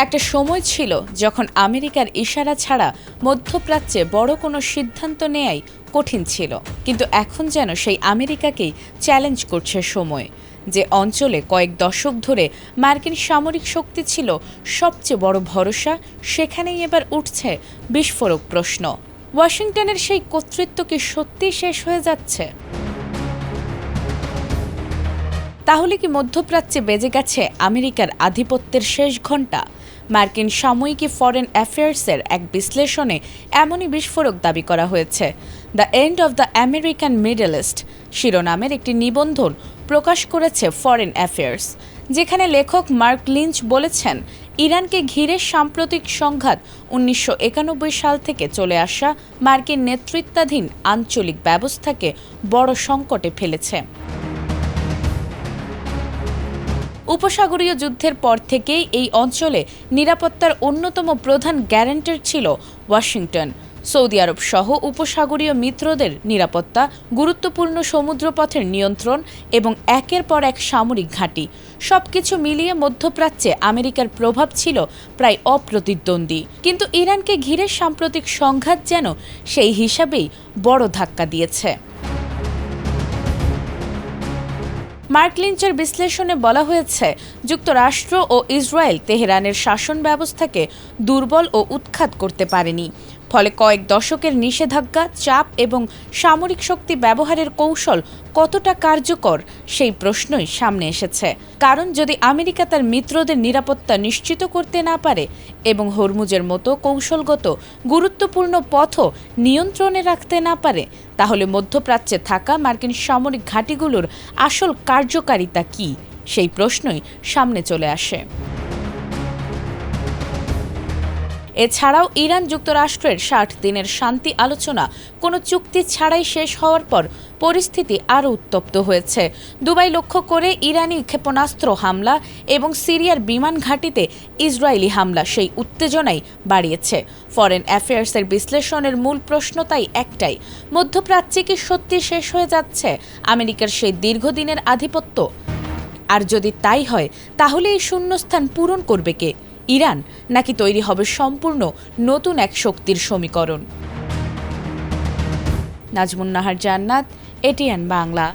একটা সময় ছিল যখন আমেরিকার ইশারা ছাড়া মধ্যপ্রাচ্যে বড় কোনো সিদ্ধান্ত নেয়াই কঠিন ছিল, কিন্তু এখন যেন সেই আমেরিকাকেই চ্যালেঞ্জ করছে সময়। যে অঞ্চলে কয়েক দশক ধরে মার্কিন সামরিক শক্তি ছিল সবচেয়ে বড় ভরসা, সেখানেই এবার উঠছে বিস্ফোরক প্রশ্ন। ওয়াশিংটনের সেই কর্তৃত্ব কি সত্যিই শেষ হয়ে যাচ্ছে? তাহলে কি মধ্যপ্রাচ্যে বেজে গেছে আমেরিকার আধিপত্যের শেষ ঘণ্টা? মার্কিন সাময়িকী ফরেন অ্যাফেয়ার্সের এক বিশ্লেষণে এমনই বিস্ফোরক দাবি করা হয়েছে। The end of the American middle east শিরোনামের একটি নিবন্ধন প্রকাশ করেছে ফরেন অ্যাফেয়ার্স, যেখানে লেখক মার্ক লিঞ্চ বলেছেন, ইরানকে ঘিরে সাম্প্রতিক সংঘাত 1991 সাল থেকে চলে আসা মার্কিন নেতৃত্বাধীন আঞ্চলিক ব্যবস্থাকে বড় সংকটে ফেলেছে। উপসাগরীয় যুদ্ধের পর থেকেই এই অঞ্চলে নিরাপত্তার অন্যতম প্রধান গ্যারান্টার ছিল ওয়াশিংটন। সৌদি আরব সহ উপসাগরীয় মিত্রদের নিরাপত্তা, গুরুত্বপূর্ণ সমুদ্রপথের নিয়ন্ত্রণ এবং একের পর এক সামরিক ঘাঁটি, সবকিছু মিলিয়ে মধ্যপ্রাচ্যে আমেরিকার প্রভাব ছিল প্রায় অপ্রতিদ্বন্দ্বী। কিন্তু ইরানকে ঘিরে সাম্প্রতিক সংঘাত যেন সেই হিসাবেই বড় ধাক্কা দিয়েছে। মার্ক লিঞ্চের বিশ্লেষণে বলা হয়েছে, যুক্তরাষ্ট্র ও ইসরায়েল তেহরানের শাসন ব্যবস্থাকে দুর্বল ও উৎখাত করতে পারেনি। ফলে কয়েক দশকের নিষেধাজ্ঞা, চাপ এবং সামরিক শক্তি ব্যবহারের কৌশল কতটা কার্যকর সেই প্রশ্নই সামনে এসেছে। কারণ যদি আমেরিকা তার মিত্রদের নিরাপত্তা নিশ্চিত করতে না পারে এবং হরমুজের মতো কৌশলগত গুরুত্বপূর্ণ পথও নিয়ন্ত্রণে রাখতে না পারে, তাহলে মধ্যপ্রাচ্যে থাকা মার্কিন সামরিক ঘাঁটিগুলোর আসল কার্যকারিতা কী, সেই প্রশ্নই সামনে চলে আসে। এছাড়াও ইরান যুক্তরাষ্ট্রের 60 দিনের শান্তি আলোচনা কোনো চুক্তি ছাড়াই শেষ হওয়ার পর পরিস্থিতি আরও উত্তপ্ত হয়েছে। দুবাই লক্ষ্য করে ইরানি ক্ষেপণাস্ত্র হামলা এবং সিরিয়ার বিমান ঘাঁটিতে ইসরায়েলি হামলা সেই উত্তেজনাই বাড়িয়েছে। ফরেন অ্যাফেয়ার্সের বিশ্লেষণের মূল প্রশ্ন তাই একটাই, মধ্যপ্রাচ্যে কি সত্যি শেষ হয়ে যাচ্ছে আমেরিকার সেই দীর্ঘদিনের আধিপত্য? আর যদি তাই হয়, তাহলে এই শূন্যস্থান পূরণ করবে কে, ইরান নাকি তৈরি হবে সম্পূর্ণ নতুন এক শক্তির সমীকরণ? নাজমুন নাহার জান্নাত, এটিএন বাংলা।